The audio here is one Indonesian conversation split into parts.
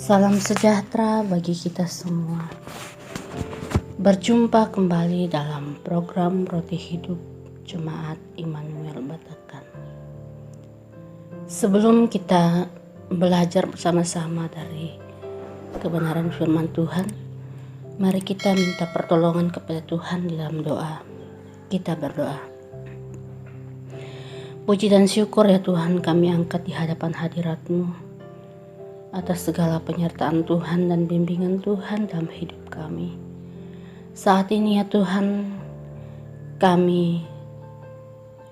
Salam sejahtera bagi kita semua. Berjumpa kembali dalam program Roti Hidup Jemaat Immanuel Batakkan. Sebelum kita belajar bersama-sama dari kebenaran firman Tuhan, mari kita minta pertolongan kepada Tuhan di dalam doa. Kita berdoa. Puji dan syukur ya Tuhan, kami angkat di hadapan hadirat-Mu atas segala penyertaan Tuhan dan bimbingan Tuhan dalam hidup kami. Saat ini ya Tuhan, kami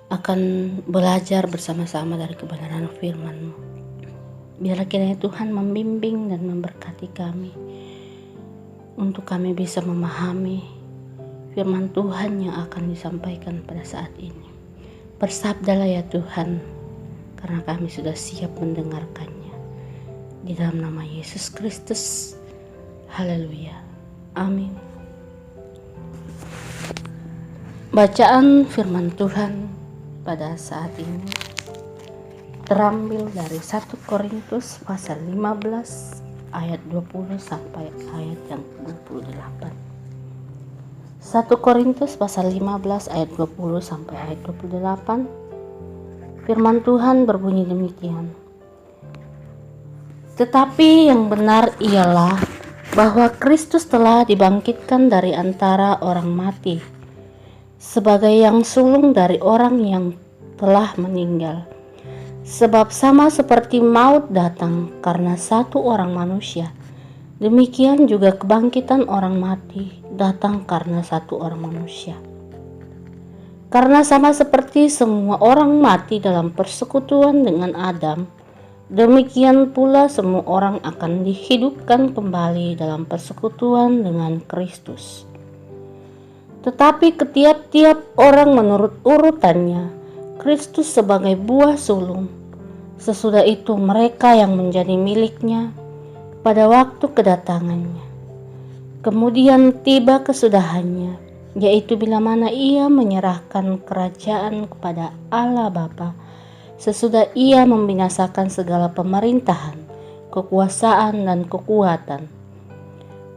akan belajar bersama-sama dari kebenaran firman-Mu. Biarlah kiranya Tuhan membimbing dan memberkati kami, untuk kami bisa memahami firman Tuhan yang akan disampaikan pada saat ini. Bersabdalah ya Tuhan, karena kami sudah siap mendengarkannya. Di dalam nama Yesus Kristus, haleluya, amin. Bacaan firman Tuhan pada saat ini terambil dari 1 Korintus pasal 15 ayat 20 sampai ayat yang 28. 1 Korintus pasal 15 ayat 20 sampai ayat 28. Firman Tuhan berbunyi demikian. Tetapi yang benar ialah bahwa Kristus telah dibangkitkan dari antara orang mati, sebagai yang sulung dari orang yang telah meninggal. Sebab sama seperti maut datang karena satu orang manusia, demikian juga kebangkitan orang mati datang karena satu orang manusia. Karena sama seperti semua orang mati dalam persekutuan dengan Adam, demikian pula semua orang akan dihidupkan kembali dalam persekutuan dengan Kristus. Tetapi ke tiap-tiap orang menurut urutannya, Kristus sebagai buah sulung, sesudah itu mereka yang menjadi miliknya pada waktu kedatangannya. Kemudian tiba kesudahannya, yaitu bila mana ia menyerahkan kerajaan kepada Allah Bapa, sesudah ia membinasakan segala pemerintahan, kekuasaan dan kekuatan.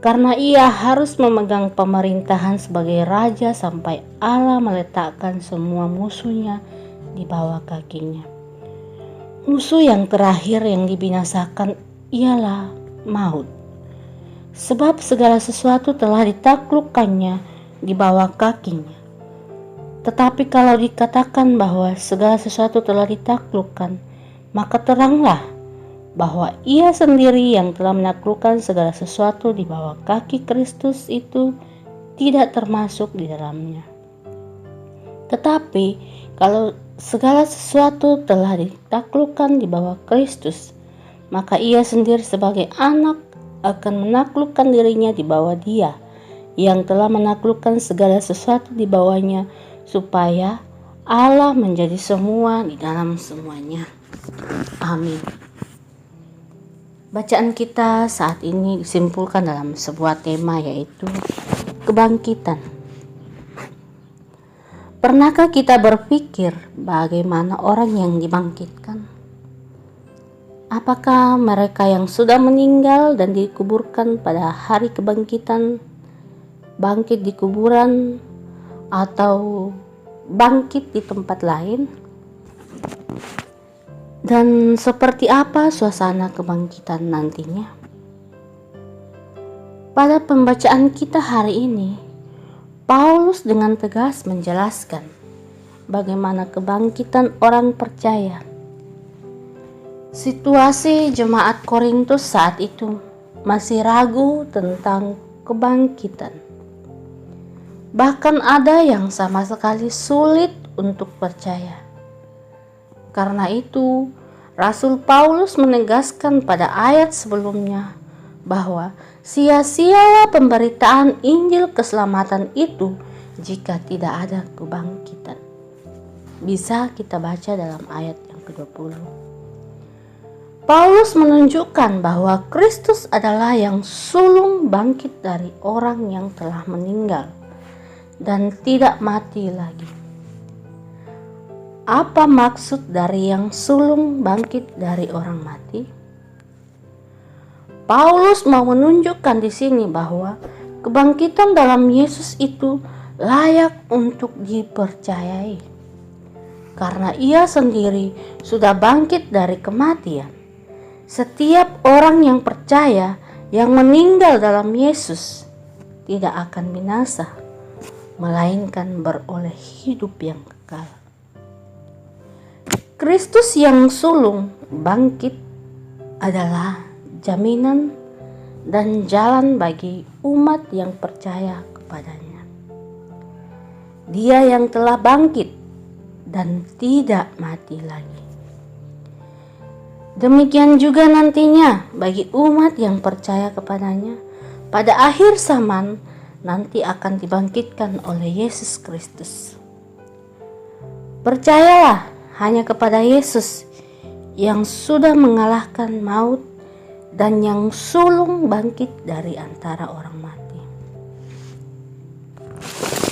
Karena ia harus memegang pemerintahan sebagai raja sampai Allah meletakkan semua musuhnya di bawah kakinya. Musuh yang terakhir yang dibinasakan ialah maut. Sebab segala sesuatu telah ditaklukkannya di bawah kakinya. Tetapi kalau dikatakan bahwa segala sesuatu telah ditaklukkan, maka teranglah bahwa ia sendiri yang telah menaklukkan segala sesuatu di bawah kaki Kristus itu tidak termasuk di dalamnya. Tetapi kalau segala sesuatu telah ditaklukkan di bawah Kristus, maka ia sendiri sebagai anak akan menaklukkan dirinya di bawah Dia yang telah menaklukkan segala sesuatu di bawahnya, supaya Allah menjadi semua di dalam semuanya. Amin. Bacaan kita saat ini disimpulkan dalam sebuah tema, yaitu kebangkitan. Pernahkah kita berpikir bagaimana orang yang dibangkitkan? Apakah mereka yang sudah meninggal dan dikuburkan pada hari kebangkitan bangkit di kuburan, atau bangkit di tempat lain? Dan seperti apa suasana kebangkitan nantinya? Pada pembacaan kita hari ini, Paulus dengan tegas menjelaskan bagaimana kebangkitan orang percaya. Situasi jemaat Korintus saat itu masih ragu tentang kebangkitan. Bahkan ada yang sama sekali sulit untuk percaya. Karena itu, Rasul Paulus menegaskan pada ayat sebelumnya bahwa sia-sialah pemberitaan Injil keselamatan itu jika tidak ada kebangkitan. Bisa kita baca dalam ayat yang ke-20. Paulus menunjukkan bahwa Kristus adalah yang sulung bangkit dari orang yang telah meninggal dan tidak mati lagi. Apa maksud dari yang sulung bangkit dari orang mati? Paulus mau menunjukkan di sini bahwa kebangkitan dalam Yesus itu layak untuk dipercayai. Karena ia sendiri sudah bangkit dari kematian. Setiap orang yang percaya yang meninggal dalam Yesus tidak akan binasa, melainkan beroleh hidup yang kekal. Kristus yang sulung bangkit adalah jaminan dan jalan bagi umat yang percaya kepadanya. Dia yang telah bangkit dan tidak mati lagi. Demikian juga nantinya bagi umat yang percaya kepadanya, pada akhir zaman nanti akan dibangkitkan oleh Yesus Kristus. Percayalah hanya kepada Yesus yang sudah mengalahkan maut dan yang sulung bangkit dari antara orang mati.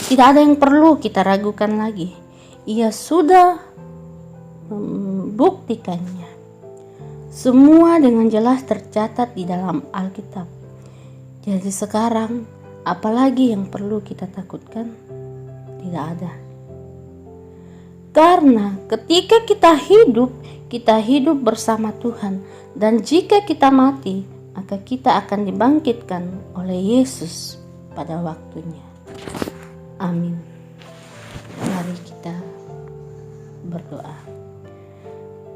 Tidak ada yang perlu kita ragukan lagi. Ia sudah membuktikannya. Semua dengan jelas tercatat di dalam Alkitab. Jadi sekarang, apalagi yang perlu kita takutkan? Tidak ada. Karena ketika kita hidup bersama Tuhan. Dan jika kita mati, maka kita akan dibangkitkan oleh Yesus pada waktunya. Amin. Mari kita berdoa.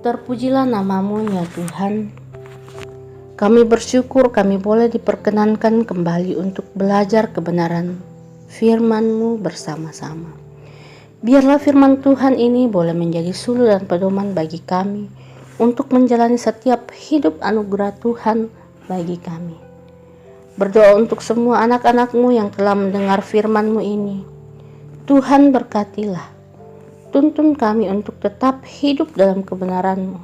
Terpujilah namamu ya Tuhan. Kami bersyukur kami boleh diperkenankan kembali untuk belajar kebenaran firman-Mu bersama-sama. Biarlah firman Tuhan ini boleh menjadi suluh dan pedoman bagi kami untuk menjalani setiap hidup anugerah Tuhan bagi kami. Berdoa untuk semua anak-anak-Mu yang telah mendengar firman-Mu ini. Tuhan berkatilah. Tuntun kami untuk tetap hidup dalam kebenaran-Mu.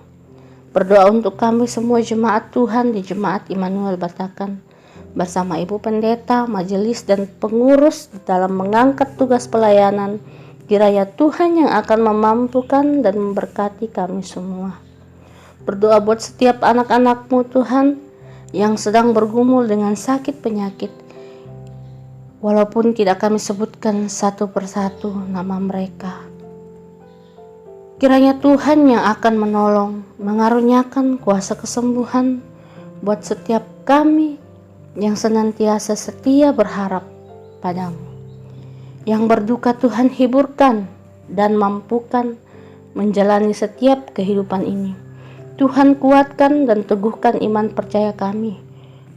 Berdoa untuk kami semua jemaat Tuhan di Jemaat Immanuel Batakan bersama Ibu Pendeta, majelis dan pengurus dalam mengangkat tugas pelayanan. Kiranya Tuhan yang akan memampukan dan memberkati kami semua. Berdoa buat setiap anak-anak-Mu Tuhan yang sedang bergumul dengan sakit penyakit. Walaupun tidak kami sebutkan satu persatu nama mereka. Kiranya Tuhan yang akan menolong, mengaruniakan kuasa kesembuhan buat setiap kami yang senantiasa setia berharap padamu. Yang berduka Tuhan hiburkan dan mampukan menjalani setiap kehidupan ini. Tuhan kuatkan dan teguhkan iman percaya kami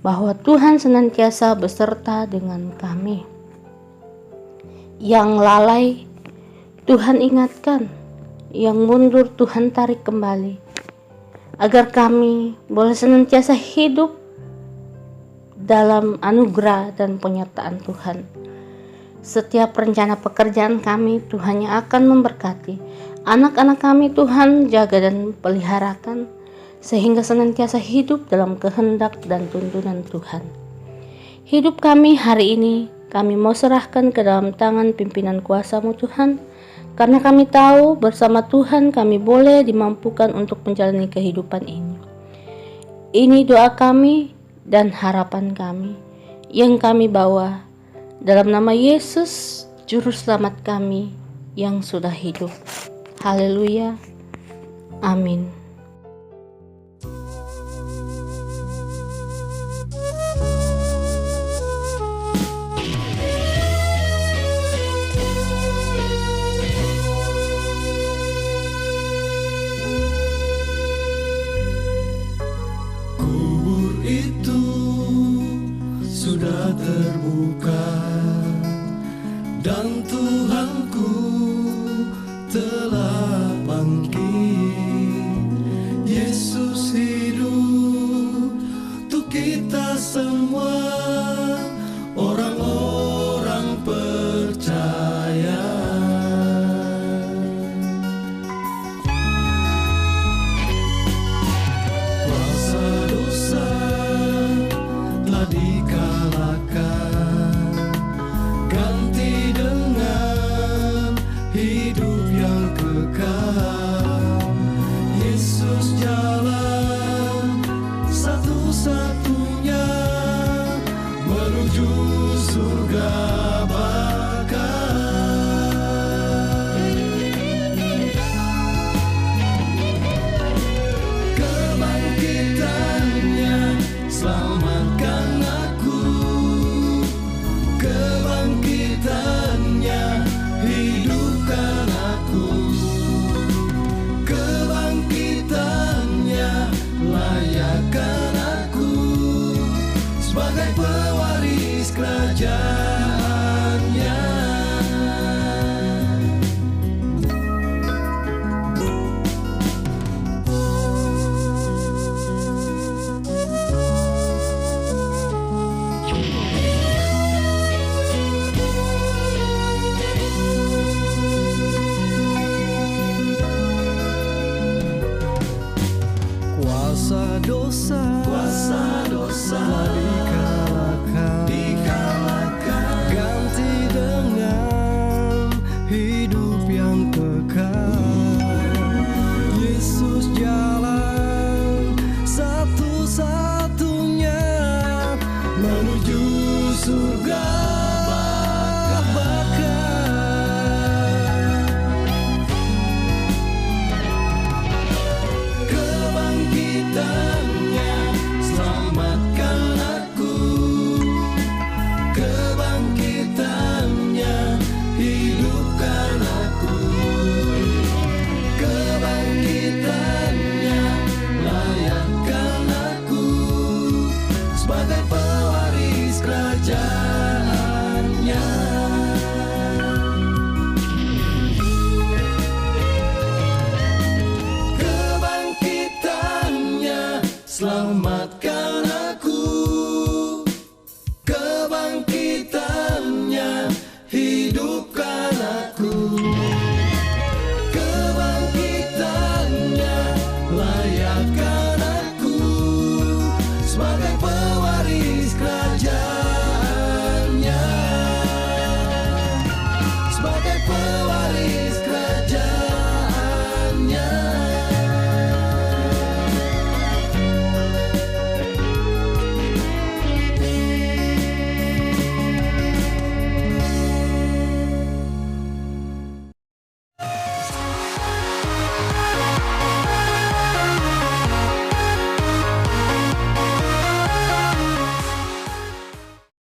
bahwa Tuhan senantiasa beserta dengan kami. Yang lalai Tuhan ingatkan, yang mundur Tuhan tarik kembali, agar kami boleh senantiasa hidup dalam anugerah dan penyertaan Tuhan. Setiap rencana pekerjaan kami Tuhan yang akan memberkati. Anak-anak kami Tuhan jaga dan peliharakan sehingga senantiasa hidup dalam kehendak dan tuntunan Tuhan. Hidup kami hari ini kami mau serahkan ke dalam tangan pimpinan kuasa-Mu Tuhan, karena kami tahu bersama Tuhan kami boleh dimampukan untuk menjalani kehidupan ini. Ini doa kami dan harapan kami yang kami bawa dalam nama Yesus Juru Selamat kami yang sudah hidup. Haleluya. Amin.